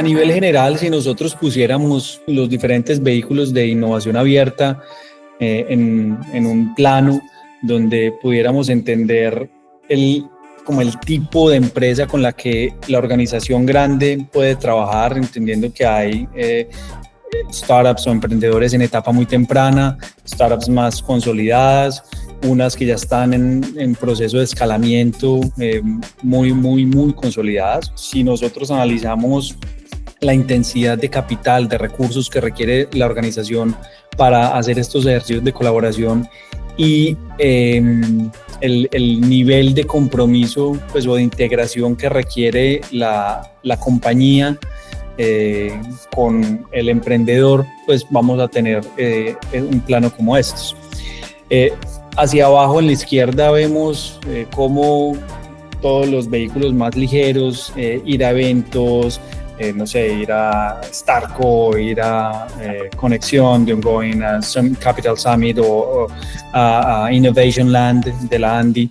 nivel general, si nosotros pusiéramos los diferentes vehículos de innovación abierta en un plano donde pudiéramos entender como el tipo de empresa con la que la organización grande puede trabajar, entendiendo que hay startups o emprendedores en etapa muy temprana, startups más consolidadas, unas que ya están en proceso de escalamiento muy consolidadas. Si nosotros analizamos la intensidad de capital, de recursos que requiere la organización para hacer estos ejercicios de colaboración y el nivel de compromiso pues, o de integración que requiere la compañía con el emprendedor, pues vamos a tener un plano como estos. Hacia abajo en la izquierda vemos cómo todos los vehículos más ligeros, ir a eventos, no sé, ir a Starco, ir a Conexión, de Ongoing, a Capital Summit o a Innovation Land de la Andy,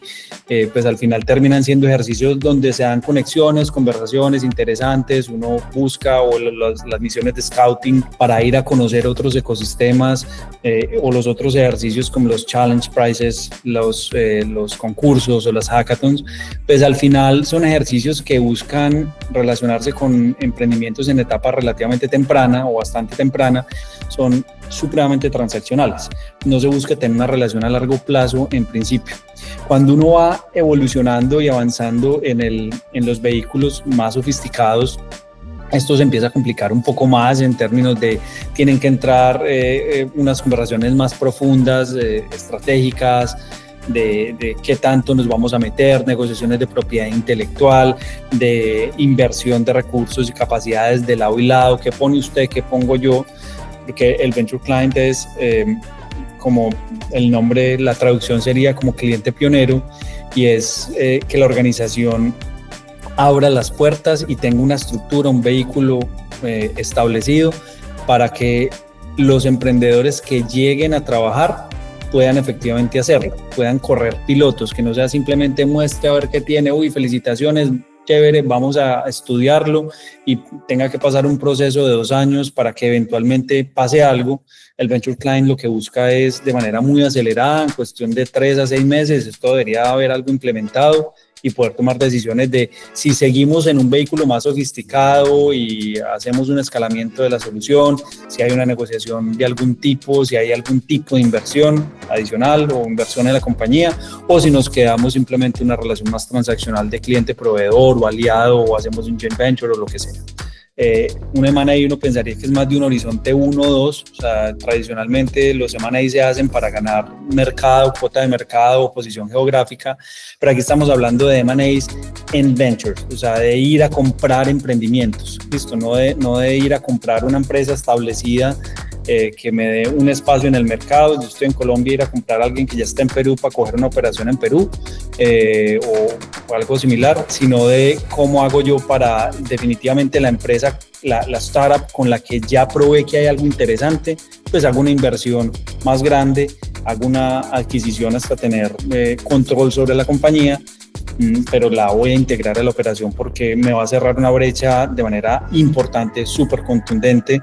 pues al final terminan siendo ejercicios donde se dan conexiones, conversaciones interesantes, uno busca o las misiones de scouting para ir a conocer otros ecosistemas o los otros ejercicios como los challenge prizes, los concursos o las hackathons, pues al final son ejercicios que buscan relacionarse con emprendimientos en etapa relativamente temprana o bastante temprana, son supremamente transaccionales. No se busca tener una relación a largo plazo en principio. Cuando uno va evolucionando y avanzando en los vehículos más sofisticados, esto se empieza a complicar un poco más en términos de tienen que entrar unas conversaciones más profundas, estratégicas, de qué tanto nos vamos a meter, negociaciones de propiedad intelectual, de inversión de recursos y capacidades de lado y lado, qué pone usted, qué pongo yo, porque el Venture Client es como el nombre, la traducción sería como cliente pionero, y es que la organización abra las puertas y tenga una estructura, un vehículo establecido para que los emprendedores que lleguen a trabajar puedan efectivamente hacerlo, puedan correr pilotos, que no sea simplemente muestre a ver qué tiene, uy, felicitaciones, chévere, vamos a estudiarlo y tenga que pasar un proceso de 2 años para que eventualmente pase algo. El Venture Client lo que busca es de manera muy acelerada, en cuestión de 3 a 6 meses, esto debería haber algo implementado y poder tomar decisiones de si seguimos en un vehículo más sofisticado y hacemos un escalamiento de la solución, si hay una negociación de algún tipo, si hay algún tipo de inversión adicional o inversión en la compañía, o si nos quedamos simplemente en una relación más transaccional de cliente-proveedor o aliado, o hacemos un joint venture o lo que sea. Un M&A uno pensaría que es más de un horizonte 1 o 2, o sea, tradicionalmente los M&A se hacen para ganar mercado, cuota de mercado o posición geográfica, pero aquí estamos hablando de M&As en ventures, o sea, de ir a comprar emprendimientos, listo, no de ir a comprar una empresa establecida que me dé un espacio en el mercado. Yo estoy en Colombia, ir a comprar a alguien que ya está en Perú para coger una operación en Perú o algo similar, sino de cómo hago yo para definitivamente la empresa, la startup con la que ya probé que hay algo interesante, pues hago una inversión más grande, hago una adquisición hasta tener control sobre la compañía, pero la voy a integrar a la operación porque me va a cerrar una brecha de manera importante, súper contundente,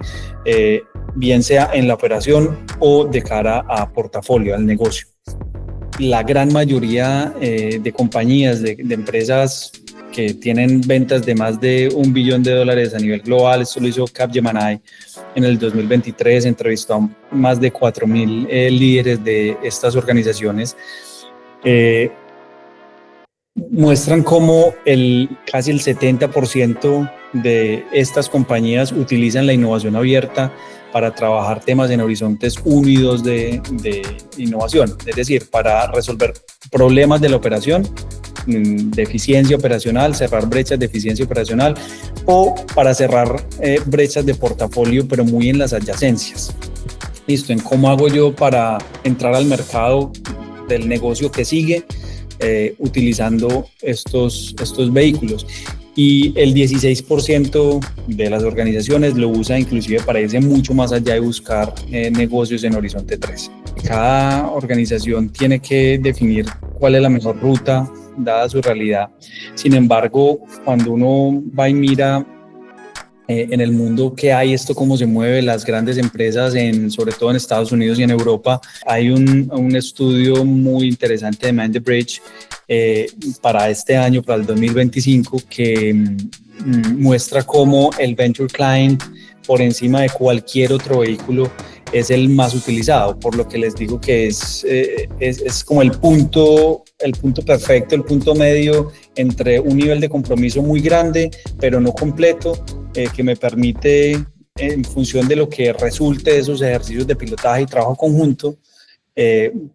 bien sea en la operación o de cara a portafolio, al negocio. La gran mayoría de compañías, de empresas que tienen ventas de más de $1 billón a nivel global, esto lo hizo Capgemini en el 2023, entrevistó a más de 4,000 líderes de estas organizaciones, muestran cómo casi el 70% de estas compañías utilizan la innovación abierta para trabajar temas en horizontes 1 y 2 de innovación, es decir, para resolver problemas de la operación, de eficiencia operacional, cerrar brechas de eficiencia operacional o para cerrar brechas de portafolio, pero muy en las adyacencias. Listo, en cómo hago yo para entrar al mercado del negocio que sigue utilizando estos vehículos. Y el 16% de las organizaciones lo usa inclusive para irse mucho más allá y buscar negocios en horizonte 3. Cada organización tiene que definir cuál es la mejor ruta dada su realidad. Sin embargo, cuando uno va y mira en el mundo que hay esto, cómo se mueve las grandes empresas, sobre todo en Estados Unidos y en Europa. Hay un estudio muy interesante de Mind the Bridge para este año, para el 2025, que muestra cómo el Venture Client, por encima de cualquier otro vehículo, es el más utilizado, por lo que les digo que es como el punto perfecto, el punto medio entre un nivel de compromiso muy grande, pero no completo, que me permite, en función de lo que resulte de esos ejercicios de pilotaje y trabajo conjunto,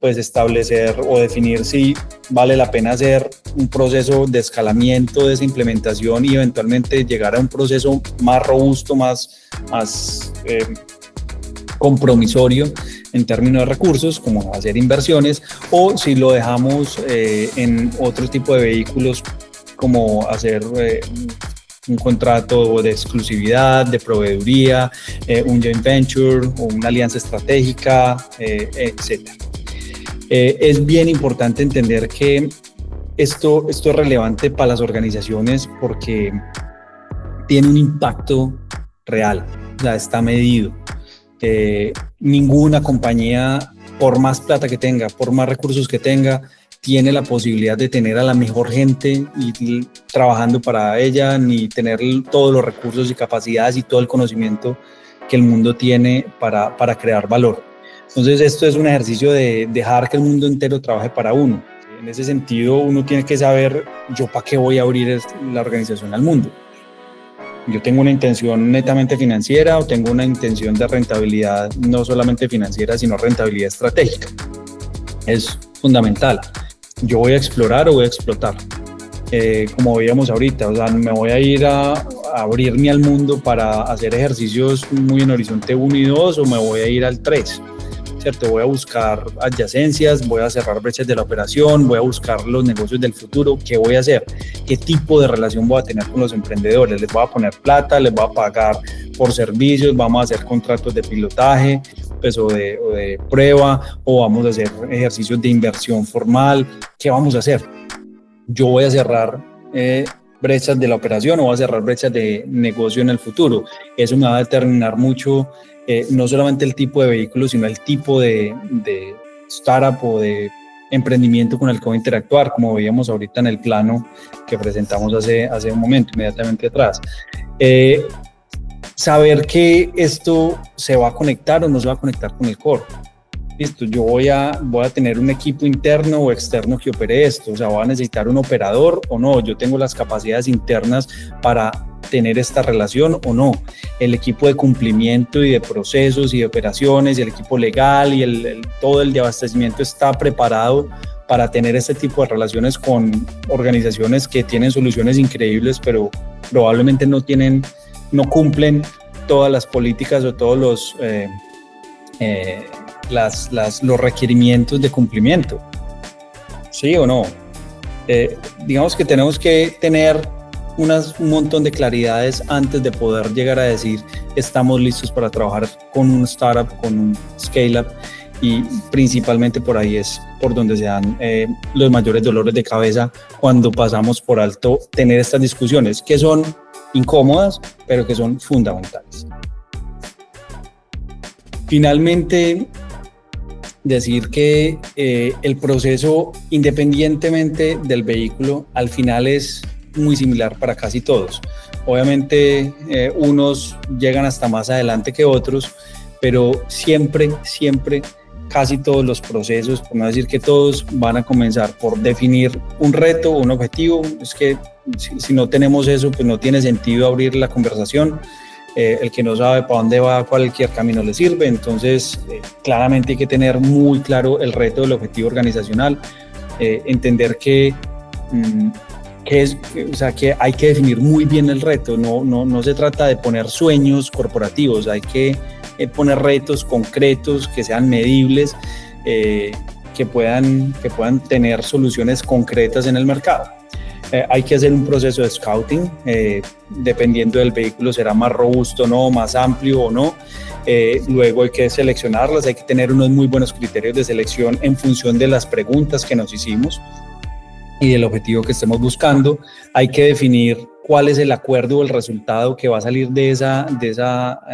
pues establecer o definir si vale la pena hacer un proceso de escalamiento de esa implementación y eventualmente llegar a un proceso más robusto, más compromisorio en términos de recursos, como hacer inversiones, o si lo dejamos en otro tipo de vehículos, como hacer un contrato de exclusividad, de proveeduría, un joint venture o una alianza estratégica, etc. Es bien importante entender que esto es relevante para las organizaciones porque tiene un impacto real, o sea, está medido. Ninguna compañía, por más plata que tenga, por más recursos que tenga, tiene la posibilidad de tener a la mejor gente y trabajando para ella, ni tener todos los recursos y capacidades y todo el conocimiento que el mundo tiene para crear valor. Entonces, esto es un ejercicio de dejar que el mundo entero trabaje para uno. En ese sentido, uno tiene que saber, yo para qué voy a abrir la organización al mundo. Yo tengo una intención netamente financiera o tengo una intención de rentabilidad, no solamente financiera, sino rentabilidad estratégica. Es fundamental. Yo voy a explorar o voy a explotar. Como veíamos ahorita, o sea, me voy a ir a abrirme al mundo para hacer ejercicios muy en horizonte 1 y 2, o me voy a ir al 3. ¿Cierto? Voy a buscar adyacencias, voy a cerrar brechas de la operación, voy a buscar los negocios del futuro. ¿Qué voy a hacer? ¿Qué tipo de relación voy a tener con los emprendedores? ¿Les voy a poner plata? ¿Les voy a pagar por servicios? ¿Vamos a hacer contratos de pilotaje, pues, o de prueba? ¿O vamos a hacer ejercicios de inversión formal? ¿Qué vamos a hacer? Yo voy a cerrar brechas de la operación o voy a cerrar brechas de negocio en el futuro. Eso me va a determinar mucho no solamente el tipo de vehículo, sino el tipo de startup o de emprendimiento con el que voy a interactuar, como veíamos ahorita en el plano que presentamos hace un momento, inmediatamente atrás. Saber que esto se va a conectar o no se va a conectar con el core. Listo, yo voy a tener un equipo interno o externo que opere esto, o sea, voy a necesitar un operador o no, yo tengo las capacidades internas para tener esta relación o no, el equipo de cumplimiento y de procesos y de operaciones y el equipo legal y todo el de abastecimiento está preparado para tener este tipo de relaciones con organizaciones que tienen soluciones increíbles, pero probablemente no cumplen todas las políticas o todos los requerimientos de cumplimiento. ¿Sí o no? Digamos que tenemos que tener un montón de claridades antes de poder llegar a decir estamos listos para trabajar con un startup, con un scale-up, y principalmente por ahí es por donde se dan los mayores dolores de cabeza cuando pasamos por alto tener estas discusiones que son incómodas, pero que son fundamentales. Finalmente, decir que el proceso, independientemente del vehículo, al final es muy similar para casi todos. Obviamente, unos llegan hasta más adelante que otros, pero siempre, casi todos los procesos, por no decir que todos, van a comenzar por definir un reto o un objetivo. Es que si no tenemos eso, pues no tiene sentido abrir la conversación. El que no sabe para dónde va, cualquier camino le sirve. Entonces, claramente hay que tener muy claro el reto del objetivo organizacional, entender que hay que definir muy bien el reto. No se trata de poner sueños corporativos, hay que poner retos concretos que sean medibles, que puedan tener soluciones concretas en el mercado. Hay que hacer un proceso de scouting, dependiendo del vehículo será más robusto o no, más amplio o no. Luego hay que seleccionarlas, hay que tener unos muy buenos criterios de selección en función de las preguntas que nos hicimos y del objetivo que estemos buscando. Hay que definir cuál es el acuerdo o el resultado que va a salir de esa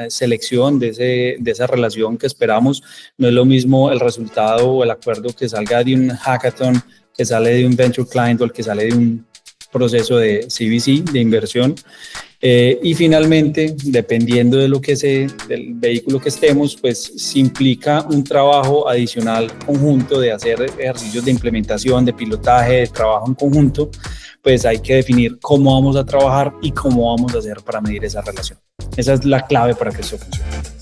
selección, de esa relación que esperamos. No es lo mismo el resultado o el acuerdo que salga de un hackathon, que sale de un venture client o el que sale de un proceso de CVC, de inversión. Y finalmente, dependiendo de lo que del vehículo que estemos, pues si implica un trabajo adicional conjunto de hacer ejercicios de implementación, de pilotaje, de trabajo en conjunto, pues hay que definir cómo vamos a trabajar y cómo vamos a hacer para medir esa relación. Esa es la clave para que esto funcione.